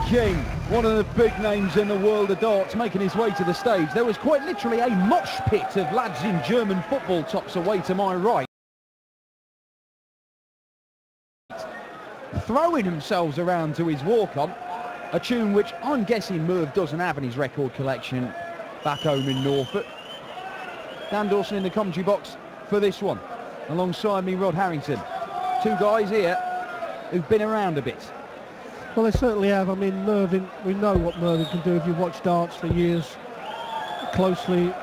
King, one of the big names in the world of darts, making his way to the stage. There was quite literally a mosh pit of lads in German football tops away to my right, throwing themselves around to his walk-on, a tune which I'm guessing Merv doesn't have in his record collection back home in Norfolk. Dan Dawson in the commentary box for this one, alongside me, Rod Harrington. Two guys here who've been around a bit. Well, they certainly have. I mean, Mervyn, we know what Mervyn can do if you've watched darts for years closely.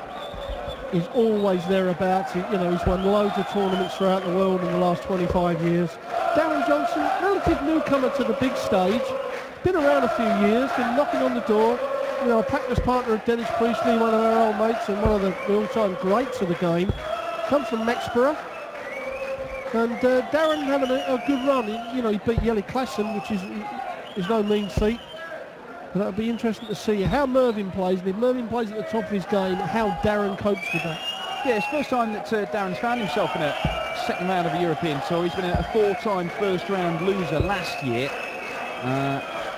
He's always thereabouts. He's won loads of tournaments throughout the world in the last 25 years. Darren Johnson, relative newcomer to the big stage, been around a few years, been knocking on the door. A practice partner of Dennis Priestley, one of our old mates and one of the all-time greats of the game. Comes from Mexborough. And Darren having a good run. He beat Yelly Klassen, which is no mean feat. But that'll be interesting to see how Mervyn plays, and if Mervyn plays at the top of his game, how Darren copes with that. Yeah, it's the first time that Darren's found himself in a second round of a European Tour. He's been a four-time first-round loser last year.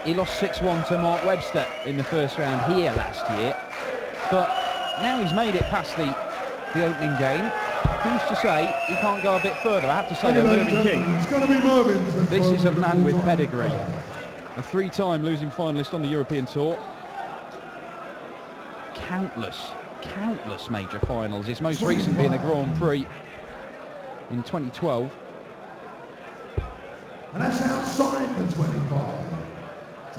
He lost 6-1 to Mark Webster in the first round here last year. But now he's made it past the opening game. Who's to say he can't go a bit further? I have to say, Mervyn King. It's going to be Mervyn. This is a man with pedigree. A three-time losing finalist on the European Tour. Countless major finals. His most recent being the Grand Prix in 2012. And that's outside the 25.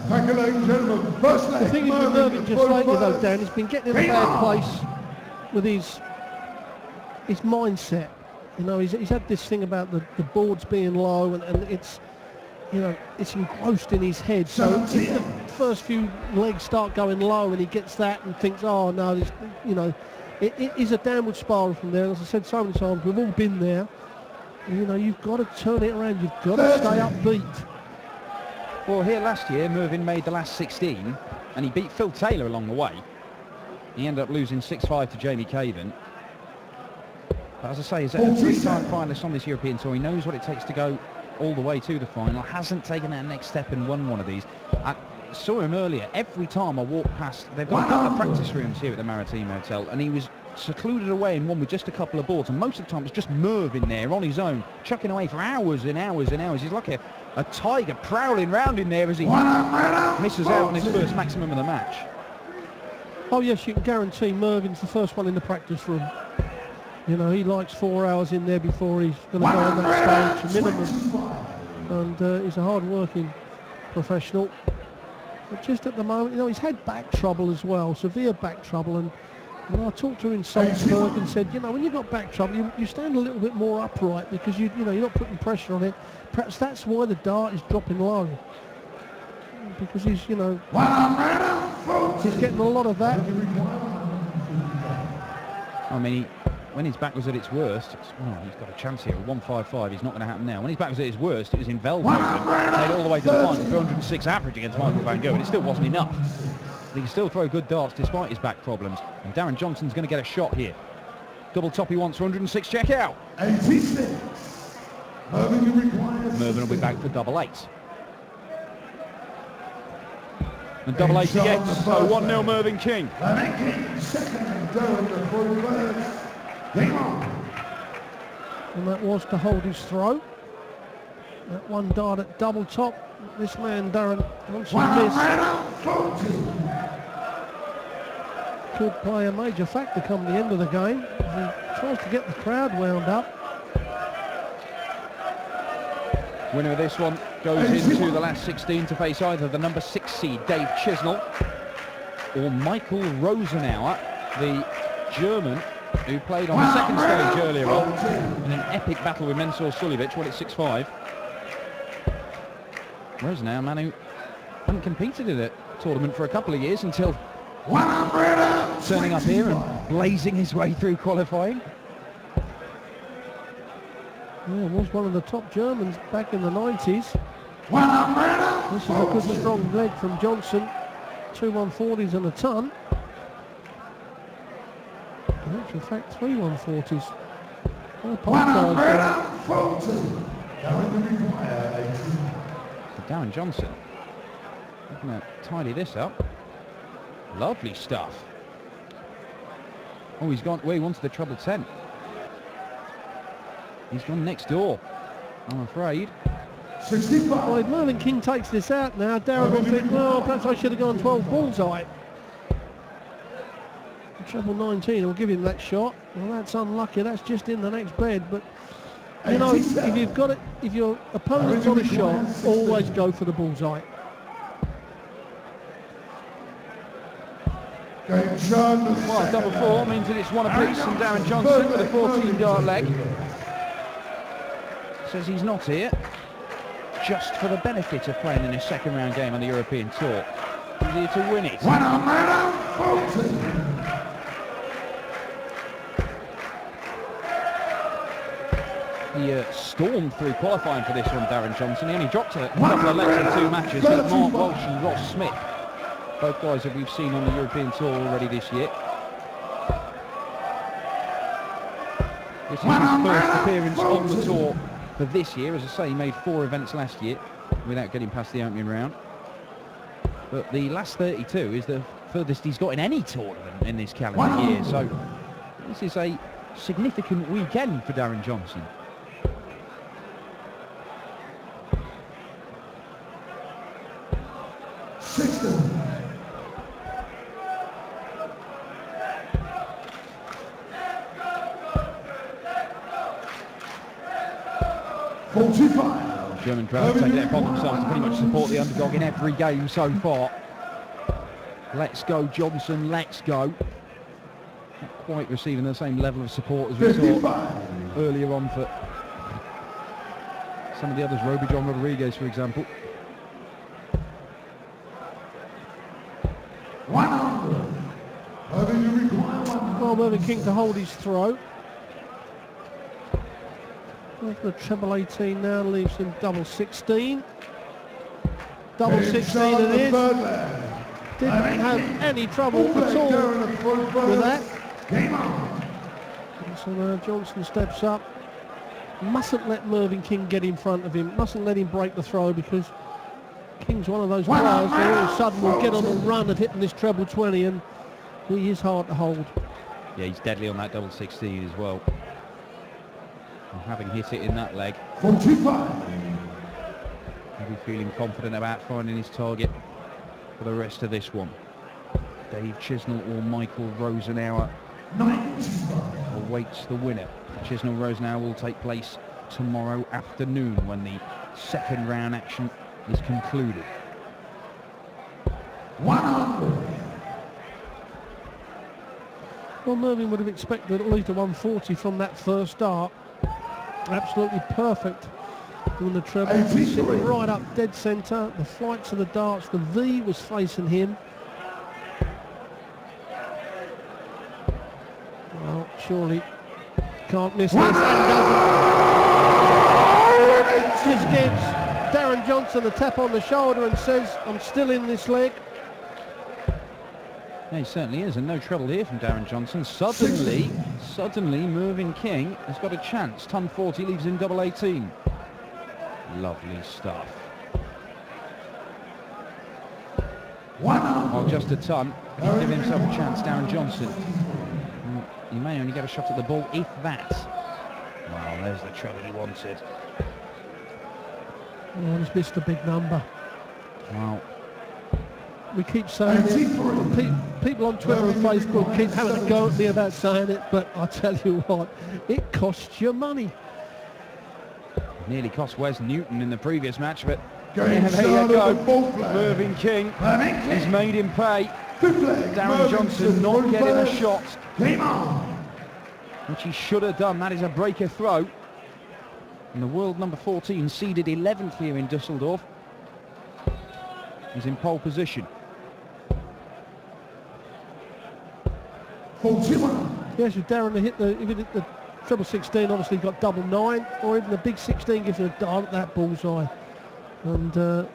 Thank you, ladies and gentlemen. First leg. The thing is with Mervyn just lately though, Dan, he's been getting in a bad place with his mindset. He's had this thing about the boards being low and it's it's engrossed in his head. So if the first few legs start going low and he gets that and thinks, oh no, this, it is a downward spiral from there. As I said so many times, we've all been there. You've got to turn it around. You've got to stay upbeat. Well, here last year, Mervyn made the last 16 and he beat Phil Taylor along the way. He ended up losing 6-5 to Jamie Caven. But as I say, he's a three-time finalist on this European Tour. He knows what it takes to go all the way to the final. Hasn't taken that next step and won one of these. I saw him earlier. Every time I walked past, they've got a couple of practice rooms here at the Maritime Hotel, and he was secluded away in one with just a couple of boards, and most of the time it's just Mervyn there on his own, chucking away for hours and hours and hours. He's like a tiger prowling round in there as he misses out on his first maximum of the match. Oh yes, you can guarantee Mervyn's the first one in the practice room. He likes 4 hours in there before he's going to go on that stage, minimum. And he's a hard-working professional. But just at the moment, he's had back trouble as well, severe back trouble. And I talked to him in Salzburg and said, when you've got back trouble, you stand a little bit more upright because you're not putting pressure on it. Perhaps that's why the dart is dropping low. Because he's getting a lot of that. I mean, when his back was at its worst, he's got a chance here. 155, he's not going to happen now. When his back was at his worst, it was in Veldhoven. Played all the way to the final, 306 average against Michael van Gogh, and it still wasn't enough. But he can still throw good darts despite his back problems. And Darren Johnson's going to get a shot here. Double top he wants, 106, check out. 86. Mervyn will be back for double 8. And double 8 he gets, so 1-0 Mervyn King. And that was to hold his throw. That one dart at double top. This man, Darren, wants to miss. Could play a major factor come the end of the game. He tries to get the crowd wound up. Winner of this one goes into the last 16 to face either the number 6 seed, Dave Chisnell, or Michael Rosenauer, the German who played on the second stage earlier on in an epic battle with Mensur Suljevic, won it 6-5. Rosenauer, a man who hadn't competed in a tournament for a couple of years until turning up here and blazing his way through qualifying. Yeah, was one of the top Germans back in the 90s. This is a good strong leg from Johnson. 2 140s and a ton. In actual fact, 3 140s. Darren Johnson I'm going to tidy this up. Lovely stuff. Oh, he's gone way onto the treble 10. He's gone next door, I'm afraid. 65. Well, if Mervyn King takes this out now, Darren will think, well, perhaps I should have gone 12 bullseye. Treble 19 will give him that shot. Well, that's unlucky. That's just in the next bed. But you know, if you've got it, if your opponent's got a shot, always go for the bullseye. Well, double 4 means that it's one apiece from Darren Johnson with a 14-dart leg. Says he's not here just for the benefit of playing in his second round game on the European Tour. He's here to win it. He stormed through qualifying for this one, Darren Johnson. He only dropped a couple of legs in 2 matches, but Mark Walsh and Ross Smith, both guys that we've seen on the European Tour already this year. This is his first appearance on the tour for this year. As I say, he made 4 events last year without getting past the opening round. But the last 32 is the furthest he's got in any tournament in this calendar year. So this is a significant weekend for Darren Johnson. German drivers taking it upon themselves to pretty much support the underdog in every game so far. Let's go, Johnson, let's go. Not quite receiving the same level of support as we saw earlier on for some of the others, John Rodriguez, for example. Well, Mervyn King to hold his throw. The treble 18 now leaves him double 16. Double 16 it is. Didn't have any trouble at all with that. And so now Johnson steps up. Mustn't let Mervyn King get in front of him. Mustn't let him break the throw, because King's one of those players that all of a sudden will get on a run at hitting this treble 20, and he is hard to hold. Yeah, he's deadly on that double 16 as well. And having hit it in that leg, 45. he'll be feeling confident about finding his target for the rest of this one. Dave Chisnall or Michael Rosenauer awaits the winner. Chisnall-Rosenauer will take place tomorrow afternoon when the second round action is concluded. 100. Well, Mervyn would have expected at least a 140 from that first start. Absolutely perfect doing the treble. Sitting right up dead centre. The flights of the darts, the V was facing him. Well, surely can't miss this, and doesn't. Just gives Darren Johnson a tap on the shoulder and says, I'm still in this leg. Yeah, he certainly is, and no trouble here from Darren Johnson. Suddenly Mervyn King has got a chance. Ton 40 leaves him double 18. Lovely stuff. Oh, just a ton. He'll give himself a chance, Darren Johnson. He may only get a shot at the ball, if that. Well, there's the treble he wanted. Oh, he's missed a big number. Wow. We keep saying it. People on Twitter and Facebook keep having a go at me about saying it, but I tell you what, it costs you money. Nearly cost Wes Newton in the previous match, but there you go. Mervyn King has made him pay. Darren Johnson not getting a shot, which he should have done. That is a breaker throw. And the world number 14, seeded 11th here in Dusseldorf, is in pole position. 41. Yes, if Darren hit the treble 16, obviously got double 9, or even the big 16 gives him a dart at that bullseye. And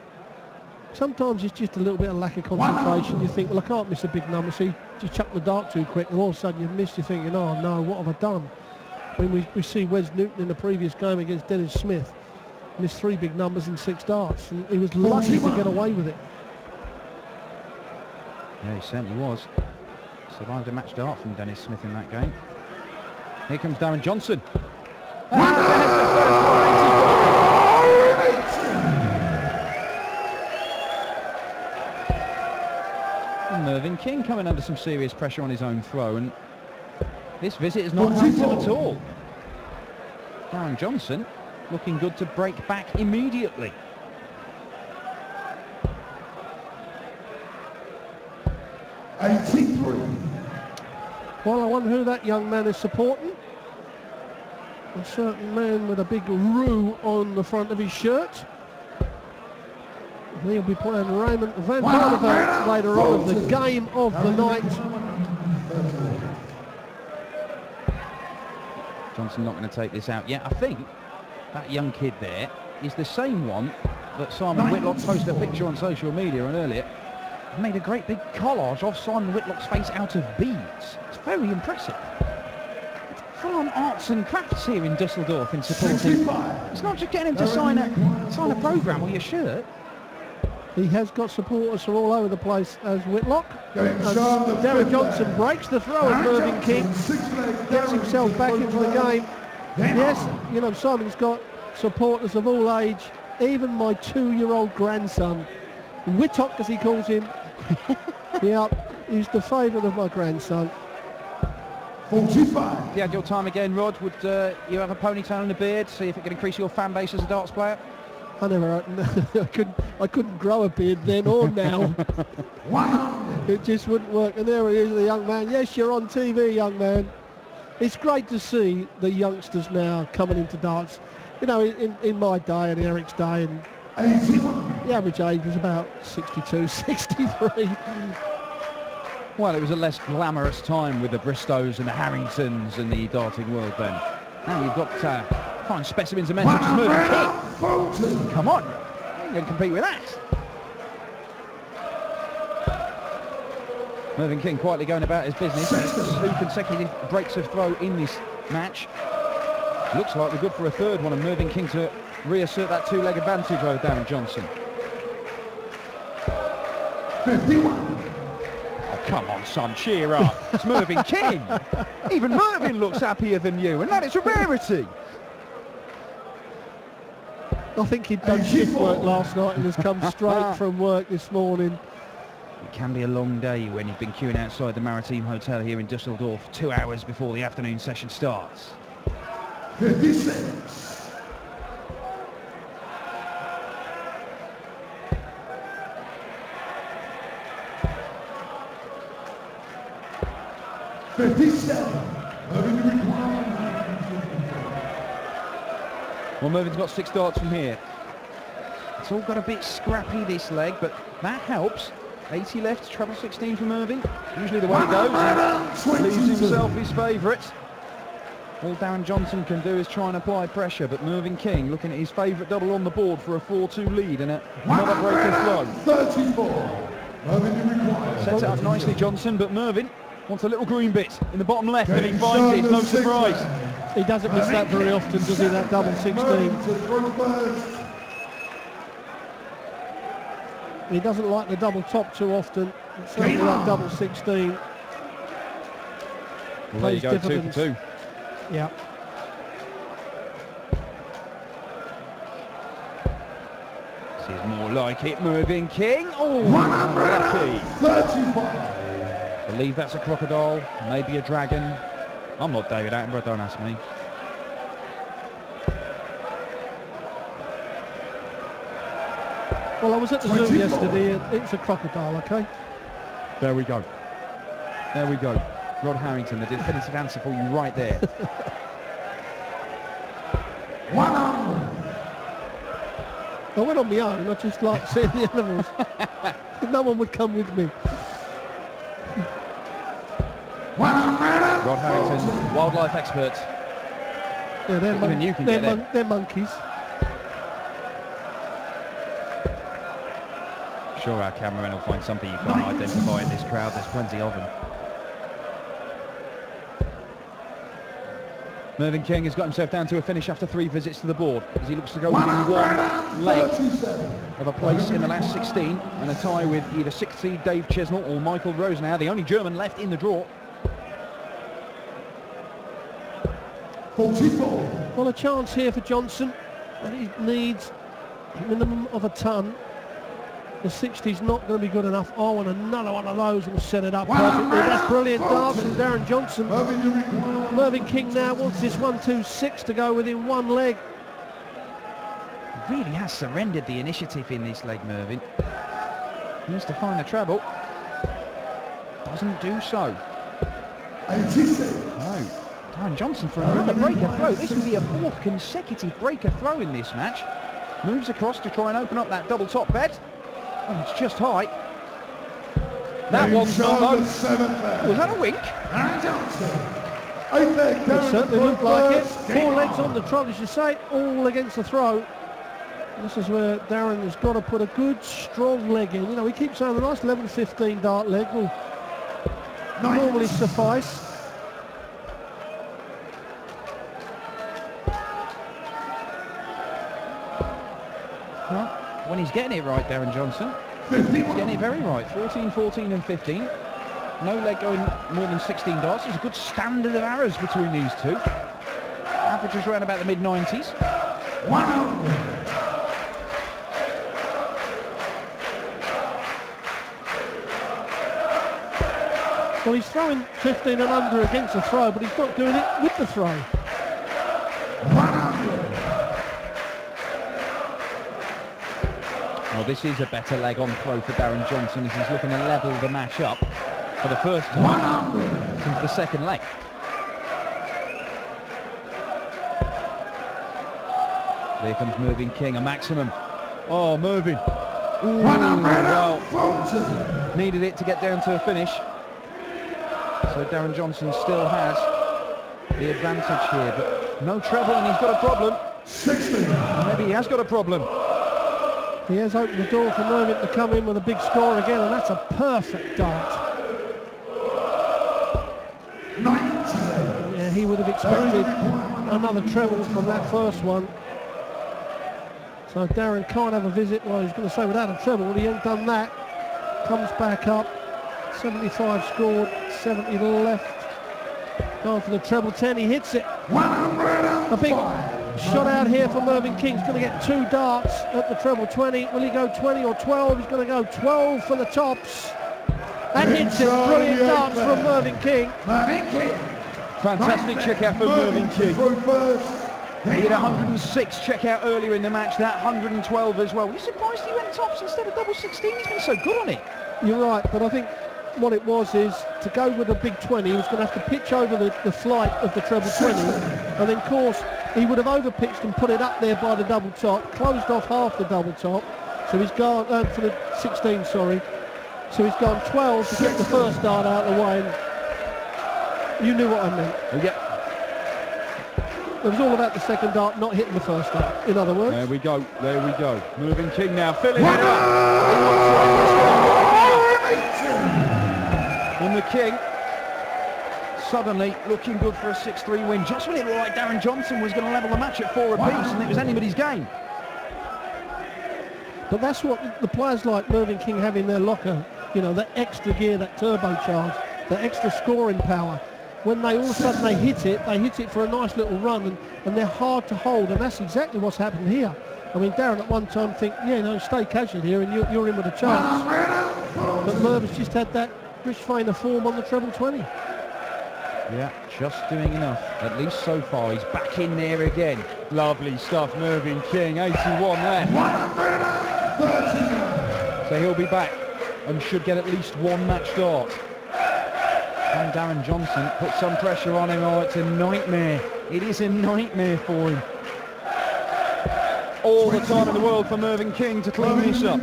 sometimes it's just a little bit of lack of concentration. You think, well, I can't miss a big number, so you just chuck the dart too quick, and all of a sudden you miss. You're thinking, oh no, what have I done? I mean, we see Wes Newton in the previous game against Dennis Smith missed 3 big numbers and 6 darts, and he was lucky to get away with it. Yeah, he certainly was. Survived a match dart from Dennis Smith in that game. Here comes Darren Johnson. And Mervyn King coming under some serious pressure on his own throw, and this visit has not helped him at all. Darren Johnson looking good to break back immediately. Well, I wonder who that young man is supporting. A certain man with a big roo on the front of his shirt. He'll be playing Raymond van Barneveld later on of the game of the night. Johnson not going to take this out yet. I think that young kid there is the same one that Simon Whitlock posted a picture on social media on earlier. Made a great big collage of Simon Whitlock's face out of beads. It's very impressive. Full-on arts and crafts here in Dusseldorf in supporting. It's not just getting him to sign a programme or your shirt. He has got supporters from all over the place as Whitlock. Darren Johnson breaks the throw as Mervyn King gets himself back into the game. Yes, you know, Simon's got supporters of all age, even my 2-year-old grandson. Whitlock, as he calls him. Yeah, he's the favourite of my grandson. 45. If you had your time again, Rod, would you have a ponytail and a beard, see if it could increase your fan base as a darts player? I couldn't grow a beard then or now. It just wouldn't work. And there he is, the young man. Yes, you're on TV, young man. It's great to see the youngsters now coming into darts. You know, in my day and Eric's day, and the average age was about 62, 63. Well, it was a less glamorous time with the Bristows and the Harringtons and the darting world then. Now you've got fine specimens of men such as Mervyn King. Come on, you can compete with that. Mervyn King quietly going about his business. 2 consecutive breaks of throw in this match. Looks like we're good for a third one, and Mervyn King to reassert that 2-leg advantage over Darren Johnson. 51. Oh, come on, son, cheer up. It's Mervyn King. Even Mervyn looks happier than you, and that is a rarity. I think he'd done shift work last night and has come straight from work this morning. It can be a long day when you've been queuing outside the Maritime Hotel here in Dusseldorf 2 hours before the afternoon session starts. 56. 57. Well, Mervyn's got 6 darts from here. It's all got a bit scrappy, this leg, but that helps. 80 left, treble 16 for Mervyn. Usually the way it goes. Leaves himself his favourite. All Darren Johnson can do is try and apply pressure, but Mervyn King looking at his favourite double on the board for a 4-2 lead and another breaker throw. 34. Sets it up nicely, Johnson, but Mervyn wants a little green bit in the bottom left, and he finds it, no surprise. He doesn't miss that very often, does he, that double 16? He doesn't like the double top too often. Certainly that double 16. Well, there you go, 2 for 2. Yeah. This is more like it, Mervyn King. Oh, lucky. 35. I believe that's a crocodile, maybe a dragon. I'm not David Attenborough, don't ask me. Well, I was at the zoo yesterday, and it's a crocodile, okay? There we go. There we go. Rod Harrington, the definitive answer for you right there. 100. I went on my own, I just like seeing the animals. No one would come with me. 100. Rod Harrington, wildlife expert. Yeah, Even you can get it. they're monkeys. Sure, our cameraman will find something you can't identify in this crowd. There's plenty of them. Mervyn King has got himself down to a finish after 3 visits to the board as he looks to go within 1 leg of a place in the last 16 and a tie with either 6th seed Dave Chisnell or Michael Rosenauer, the only German left in the draw. 44. Well, a chance here for Johnson, but he needs a minimum of a ton. The 60's not going to be good enough. Oh, and another one of those will set it up perfectly. That's brilliant darts from Darren Johnson. Mervyn King now wants this 1-2-6 to go within 1 leg. Really has surrendered the initiative in this leg, Mervyn. Needs to find the treble. Doesn't do so. 86. No. Darren Johnson for another breaker throw. This will be a 4th consecutive breaker throw in this match. Moves across to try and open up that double top bed. Oh, it's just high. That one's not low. Was that a wink? It certainly looked like it. 4 legs on the trot, as you say, all against the throw. This is where Darren has got to put a good, strong leg in. You know, we keep saying a nice level 15 dart leg will normally suffice. Well, when he's getting it right, Darren Johnson, he's getting it very right. 14, 14 and 15. No leg going more than 16 darts. There's a good standard of errors between these two. Average is around about the mid-90s. Well, he's throwing 15 and under against the throw, but he's not doing it with the throw. Well, this is a better leg on throw for Darren Johnson as he's looking to level the match up for the first time since the second leg. There comes Mervyn King, a maximum. Oh, Mervyn. Ooh, well, needed it to get down to a finish. So Darren Johnson still has the advantage here, but no treble and he's got a problem. 60. Maybe he has got a problem. He has opened the door for Mervyn to come in with a big score again, and that's a perfect dart. 90. Yeah, he would have expected another treble from that first one. So Darren can't have a visit. Well, he's going to say without a treble, but he hasn't done that. Comes back up. 75 scored, 70 left. Going for the treble 10, he hits it. A big shot out here for Mervyn King. He's going to get 2 darts at the treble 20. Will he go 20 or 12? He's going to go 12 for the tops. That hits it. Brilliant darts from Mervyn King. Fantastic check out for Mervyn King. He did 106 check out earlier in the match, that 112 as well. Were you surprised he went tops instead of double 16? He's been so good on it. You're right, but I think what it was is to go with a big 20, he was going to have to pitch over the flight of the treble 20, and then of course he would have overpitched and put it up there by the double top, closed off half the double top, so he's gone for the 16, sorry, so he's gone 12 to get the first dart out of the way, and you knew what I meant. Yeah. It was all about the second dart not hitting the first dart, in other words. There we go, there we go. Mervyn King now filling it up. And the King suddenly looking good for a 6-3 win, just when it looked like Darren Johnson was going to level the match at 4 apiece and it was anybody's game. But that's what the players like Mervyn King have in their locker, you know, that extra gear, that turbocharge, that extra scoring power. When they all of a sudden they hit it for a nice little run, and they're hard to hold, and that's exactly what's happened here. I mean, Darren at one time think, yeah, no, stay casual here and you're in with a chance. But Mervin's just had that rich vein of form on the treble 20. Yeah, just doing enough, at least so far. He's back in there again. Lovely stuff, Mervyn King, 81 there. So he'll be back and should get at least 1 match start. And Darren Johnson put some pressure on him. Oh, it's a nightmare. It is a nightmare for him. All the time in the world for Mervyn King to clean this up.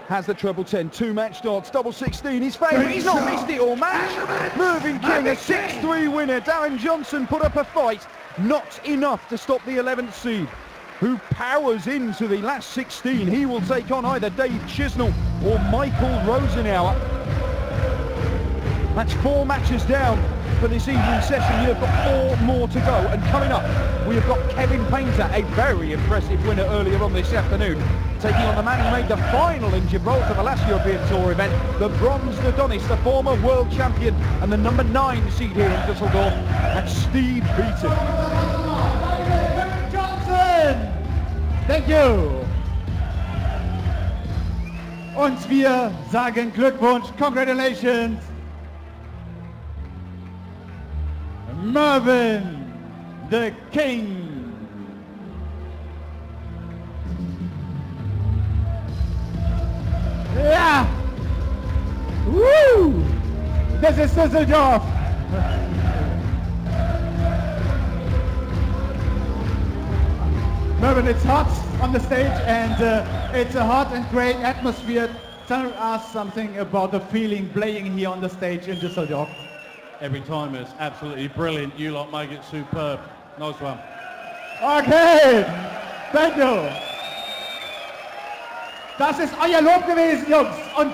Has the treble 10, 2 match starts, double 16, his favourite, he's not missed it all match. Mervyn King, a 6-3 winner. Darren Johnson put up a fight, not enough to stop the 11th seed, who powers into the last 16. He will take on either Dave Chisnell or Michael Rosenauer. That's 4 matches down for this evening session. You've got 4 more to go. And coming up, we have got Kevin Painter, a very impressive winner earlier on this afternoon, taking on the man who made the final in Gibraltar, the last European Tour event, the bronze Adonis, the former world champion and the number 9 seed here in Düsseldorf. That's Steve Beaton. Johnson! Thank you. Und wir sagen Glückwunsch, congratulations, Mervyn, the King. Yeah! Woo! This is Düsseldorf. Mervyn, it's hot on the stage, and it's a hot and great atmosphere. Tell us something about the feeling playing here on the stage in Düsseldorf. Every time it's absolutely brilliant. You lot make it superb. Nice one. Okay, thank you. Das ist euer Lob gewesen, Jungs. Und